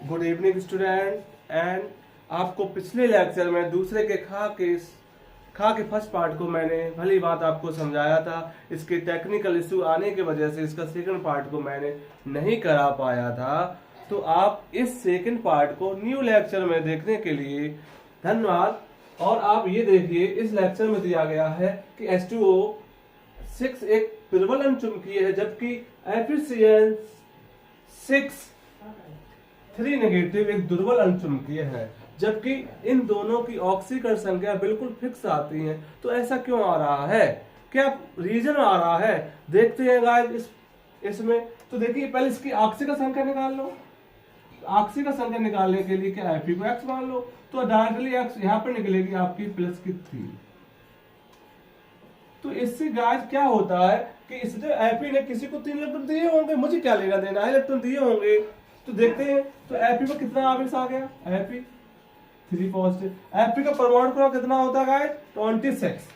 Good evening student and आपको पिछले lecture में दूसरे के खा के फर्स्ट पार्ट को मैंने भली बात आपको समझाया था। इसके टेक्निकल इशू आने की वजह से इसका सेकंड पार्ट को मैंने नहीं करा पाया था। तो आप इस सेकंड पार्ट को न्यू लेक्चर में देखने के लिए धन्यवाद। और आप ये देखिए, इस लेक्चर में दिया गया है कि H2O6 एक प्रबल अणुचुंबकीय है, जबकि FeCl6 3 नेगेटिव एक दुर्बल अणुचुंबकीय है। जबकि इन दोनों की ऑक्सीकरण संख्या बिल्कुल फिक्स आती है। तो ऐसा क्यों आ रहा है, क्या रीजन आ रहा है, देखते हैं गाइस। इसमें तो देखिए, पहले इसकी ऑक्सीकरण संख्या निकाल लो। ऑक्सीकरण संख्या निकालने के लिए क्या Fe को x मान लो, तो डायरेक्टली x यहाँ पे निकलेगी आपकी प्लस की 3। तो इससे गाइस क्या होता है कि इसने Fe ने किसी को 3 इलेक्ट्रॉन दिए होंगे, मुझे क्या लेना देना, इलेक्ट्रॉन दिए होंगे। तो देखते हैं, तो Fe में कितना आवेश आ गया, Fe 3 पॉजिटिव। Fe का परमाणु क्रमांक कितना होता है गाइस, 26।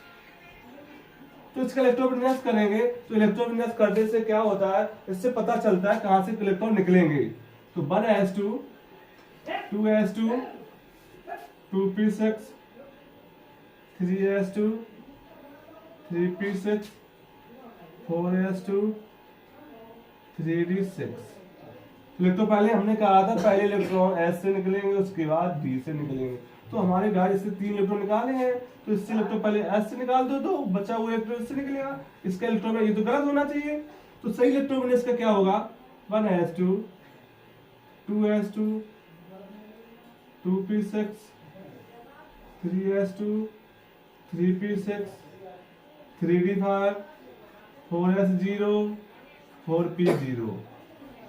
तो इसका इलेक्ट्रोविन्यास करेंगे, तो इलेक्ट्रोविन्यास करने से क्या होता है, इससे पता चलता है कहां से इलेक्ट्रॉन निकलेंगे। तो 1s2 2s2 2p6 3s2 3p6 4s2 3d6। तो पहले हमने कहा था, पहले इलेक्ट्रॉन S से निकलेंगे, उसके बाद D से निकलेंगे। तो हमारे गाड़ी से 3 इलेक्ट्रॉन निकाले हैं, तो इससे इलेक्ट्रॉन पहले S से निकाल दो, तो बचा हुआ इलेक्ट्रॉन इससे निकलेगा। इसका इलेक्ट्रॉन ये तो गलत होना चाहिए। तो सही इलेक्ट्रॉन इसका क्या होगा, 1s2 2s2 2p6 3s2 3p6 3d5 4s0 4p0।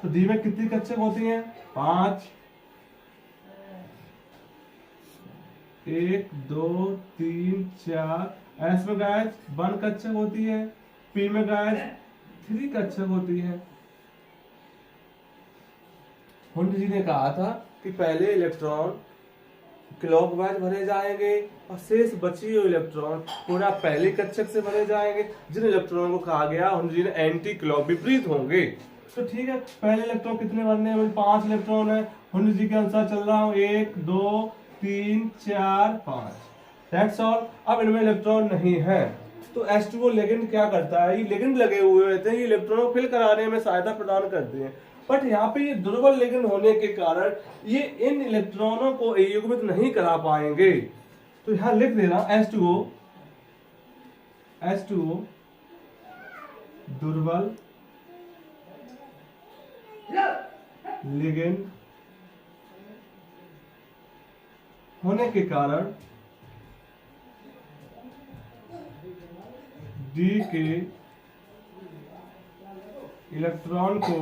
तो डी में कितनी कक्षक होती हैं, 5। 1 2 3 4। एस में गाइस 1 कक्षक होती है, पी में गाइस 3 कक्षक होती है। हुंड जी ने कहा था कि पहले इलेक्ट्रॉन क्लॉकवाइज भरे जाएंगे और शेष बची हुई इलेक्ट्रॉन पूरा पहले कक्षक से भरे जाएंगे। जिन इलेक्ट्रॉनों को कहा गया हुंड जी ने एंटी क्लॉक विपरीत होंगे। तो ठीक है, पहले इलेक्ट्रॉन कितने भरने हैं, 5 इलेक्ट्रॉन है। हुंड जी के अनुसार चल रहा हूं, 1 2 3 4 5। That's all. अब इनमें इलेक्ट्रॉन नहीं है, तो H2O लिगेंड क्या करता है, ये लिगेंड लगे हुए रहते हैं, ये इलेक्ट्रॉनों को फिल कराने में सहायता प्रदान करते हैं। बट यहाँ पे ये दुर्बल लिगेंड होने के कारण ये इन इलेक्ट्रॉनों को युग्मित नहीं करा पाएंगे। तो यहाँ लिख देना H2O दुर्बल लिगेंड होने के कारण D के इलेक्ट्रॉन को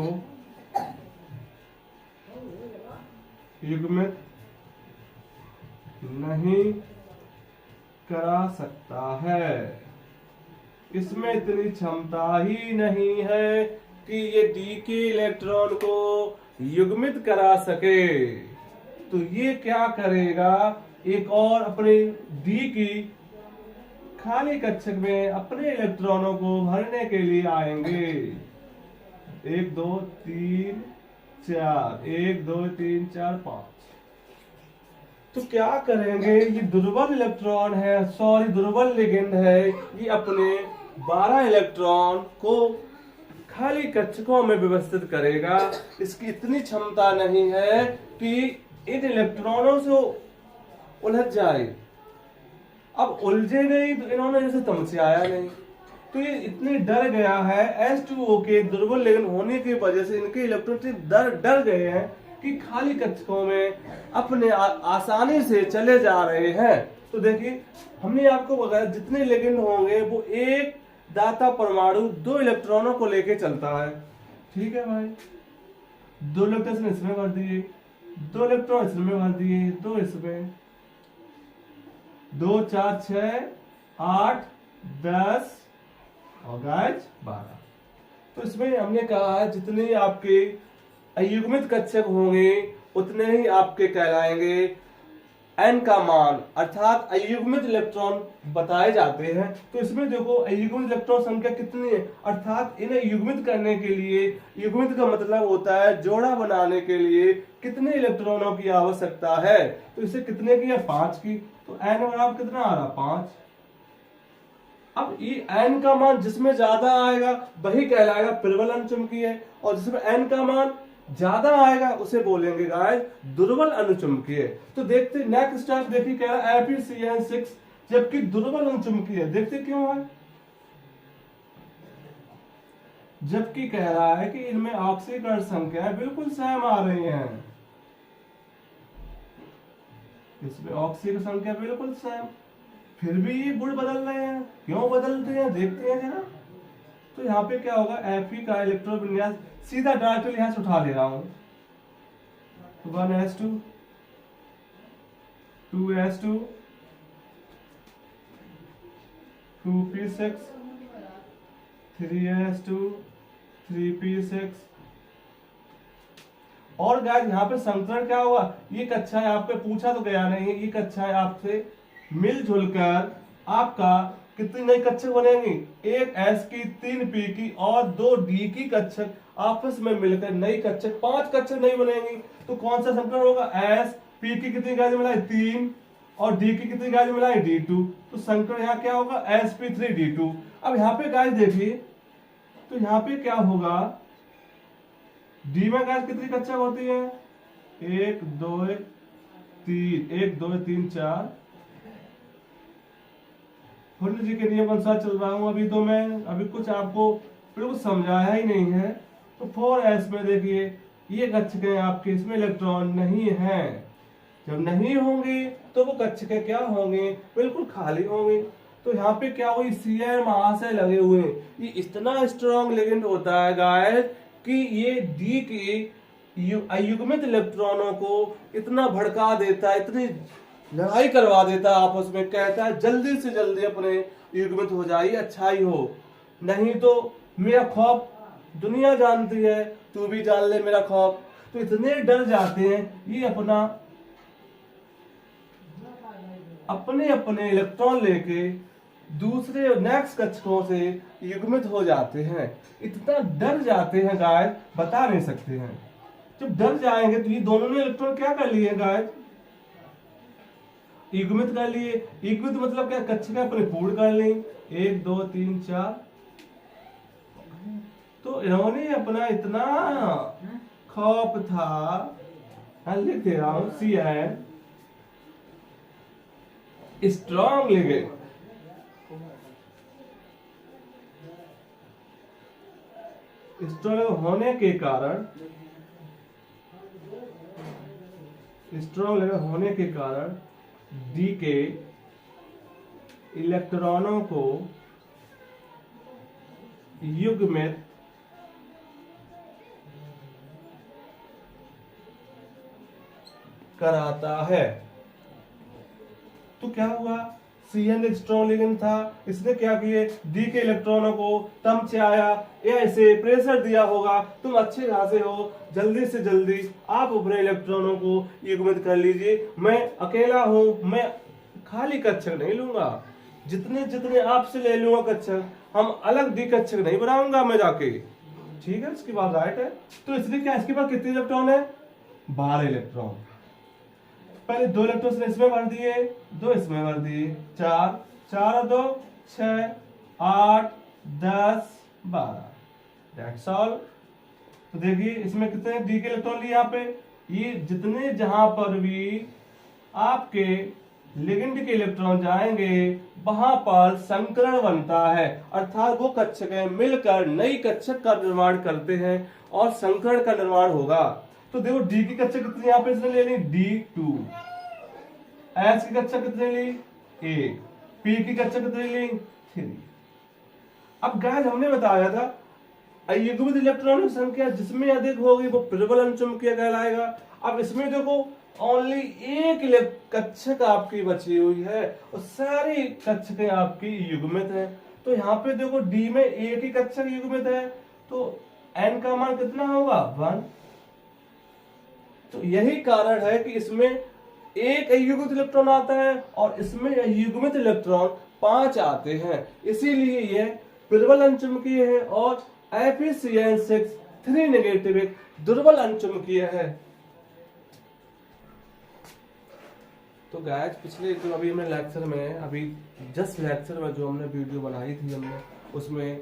युग्मित नहीं करा सकता है। इसमें इतनी क्षमता ही नहीं है कि ये डी के इलेक्ट्रॉन को युग्मित करा सके। तो ये क्या करेगा, एक और अपने डी की खाली कक्षक में अपने इलेक्ट्रॉनों को भरने के लिए आएंगे। 1 2 3 4 1 2 3 4 5। तो क्या करेंगे, ये दुर्बल इलेक्ट्रॉन है, सॉरी दुर्बल लिगेंड है, ये अपने 12 इलेक्ट्रॉन को खाली कक्षकों में व्यवस्थित करेगा। इसकी इतनी क्षमता नहीं है कि इन इलेक्ट्रॉनों से उलझ जाए। अब उलझे नहीं तो इन्होंने इसे तमसाया नहीं, तो ये इतने डर गया है H2O के दुर्बल लिगेंड होने की वजह से, इनके इलेक्ट्रॉन डर गए हैं कि खाली कक्षकों में अपने आसानी से चले जा रहे हैं। तो देखिए, हमने आपको बताया जितने लिगेंड होंगे वो एक दाता परमाणु 2 इलेक्ट्रॉनों को लेके चलता है। ठीक है भाई, 2 इलेक्ट्रॉन इसमें भर दिए, 2 इलेक्ट्रॉन इसमें भर दिए, 2 इसमें, 2 4 6 8 10 और गाइस 12। तो इसमें हमने कहा है जितने आपके अयुग्मित कक्षक होंगे उतने ही आपके कहलाएंगे n का मान अर्थात अयुग्मित इलेक्ट्रॉन बताए जाते हैं। तो इसमें देखो अयुग्मित इलेक्ट्रॉन संख्या कितनी है, अर्थात इन्हें युग्मित करने के लिए, युग्मित का मतलब होता है जोड़ा बनाने के लिए कितने इलेक्ट्रॉनों की आवश्यकता है। तो इसे कितने की है, 5 की। तो n बराबर कितना आ रहा, 5। अब ये n का मान जिसमें ज्यादा आएगा वही कहलाएगा प्रबल अनुचुंबकीय, और जिसमें n का मान ज्यादा आएगा उसे बोलेंगे गाइस दुर्बल अनुचुंबकीय। तो देखते नेक्स्ट स्टेप, देखिए कह रहा है FeCN6 जबकि दुर्बल अनुचुंबकीय, देखते क्यों है, जबकि कह रहा है कि इनमें ऑक्सीकरण संख्याएं बिल्कुल सेम आ रही हैं, इसमें ऑक्सीकरण संख्या बिल्कुल सेम, फिर भी ये गुण बदल रहे हैं, क्यों बदलते हैं देखते हैं जरा। तो यहाँ पे क्या होगा, Fe का इलेक्ट्रॉन विन्यास सीधा डायरेक्टली यहां से उठा ले रहा हूं, 1s2 2s2 2p6 3s2 3p6। और गाइस यहाँ पे संकरण क्या हुआ, ये कक्षाएं आपसे पूछा तो गया नहीं, ये कक्षाएं आपसे मिलजुल कर आपका कितनी नई कक्षक बनेंगी, एक S की, 3 P की और 2 D की कक्षक आपस में मिलकर नई कक्षक 5 कक्षक नहीं बनेंगी। तो कौन सा संकरण होगा, S P की कितनी गैस मिलाई 3 और D की कितनी गैस मिलाई D2। तो संकरण यहाँ क्या होगा sp3d2। अब यहाँ पे गैस देखिए, तो यहाँ पे क्या होगा, D में गैस कितनी कक्षक होती है, 1 2 3 1 2 3 4। फुल्ल जी के नियम अनुसार चल रहा हूं अभी, तो मैं अभी कुछ आपको बिल्कुल समझाया ही नहीं है। तो 4s में देखिए ये कक्षकें आपके, इसमें इलेक्ट्रॉन नहीं है, जब नहीं होंगे तो वो कक्षकें क्या होंगे, बिल्कुल खाली होंगे। तो यहाँ पे क्या हुई, Cn महाशय लगे हुए, ये इतना स्ट्रॉन्ग लिगेंड होता है गाइस कि ये D के अयुग्मित इलेक्ट्रॉनों को इतना भड़का देता है, इतनी लड़ाई करवा देता है आपस में, कहता है जल्दी से जल्दी अपने युग्मित हो जाइए, अच्छा ही हो, नहीं तो मेरा खौफ दुनिया जानती है, तू भी जान ले मेरा खौफ। तो इतने डर जाते हैं ये अपने अपने इलेक्ट्रॉन लेके दूसरे नेक्स्ट कक्षकों से युग्मित हो जाते हैं, इतना डर जाते हैं गाइस बता नहीं सकते हैं। जब डर जाएंगे तो ये दोनों ने इलेक्ट्रॉन क्या कर लिए गाइस, युग्मित कर लिए। युग्मित मतलब क्या, कक्षिका अपने पूर्ण कर ली, 1 2 3 4। तो इन्होंने अपना इतना खौफ था, लिख दे रहा हूं Cn स्ट्रॉन्ग लिगेंड, स्ट्रॉन्ग होने के कारण, स्ट्रॉन्ग होने के कारण D के इलेक्ट्रॉनों को युग्मित कराता है। तो क्या हुआ, Cn स्ट्रॉन्ग लिगेंड था, इसने क्या किए, D के इलेक्ट्रॉनों को तम से आया, ऐसे प्रेशर दिया होगा, तुम अच्छे खासे हो, जल्दी से जल्दी आप अपने इलेक्ट्रॉनों को युग्मित कर लीजिए, मैं अकेला हूं, मैं खाली कक्षक नहीं लूंगा, जितने जितने आपसे ले लूंगा कक्षक, हम अलग D कक्षक नहीं बनाऊंगा मैं जाके, ठीक है, इसकी बात राइट है। तो इसलिए क्या, इसके पास कितने इलेक्ट्रॉन है, 12 इलेक्ट्रॉन, पहले 2 इलेक्ट्रॉन इसमें भर दिए, 2 इसमें भर दिए, 4 4 और 2 6 8 10 12, दैट्स ऑल। तो देखिए इसमें कितने D के इलेक्ट्रॉन लिए, यहाँ पे ये जितने जहां पर भी आपके लिगेंड के इलेक्ट्रॉन जाएंगे वहां पर संकरण बनता है, अर्थात वो कक्षकें मिलकर नई कक्षक का निर्माण करते हैं और संकरण का निर्माण होगा। तो देखो D की कक्षक कितनी यहाँ पे इसने ले ली, D2, S की कक्षक कितनी ली, 1, P की कक्षक कितनी ली, 3। अब गाइस हमने बताया था अयुग्मित इलेक्ट्रॉन की संख्या जिसमें अधिक होगी वो प्रबल अनुचुंबकीय कहलाएगा। अब इसमें देखो ओनली एक कक्षक आपकी बची हुई है और सारी कक्षकें आपकी युग्मित है। तो यहाँ पे देखो D में एक ही कक्षक युग्मित है, तो N का मान कितना होगा, 1। तो यही कारण है कि इसमें एक युग्मित इलेक्ट्रॉन आता है और इसमें युग्मित इलेक्ट्रॉन 5 आते हैं, इसीलिए यह प्रबल अनचुंबकीय है और FeCN6 3 नेगेटिव एक दुर्बल अनचुंबकीय है। तो गाइस पिछले जो अभी हमने लेक्चर में, अभी जस्ट लेक्चर में जो हमने वीडियो बनाई थी हमने, उसमें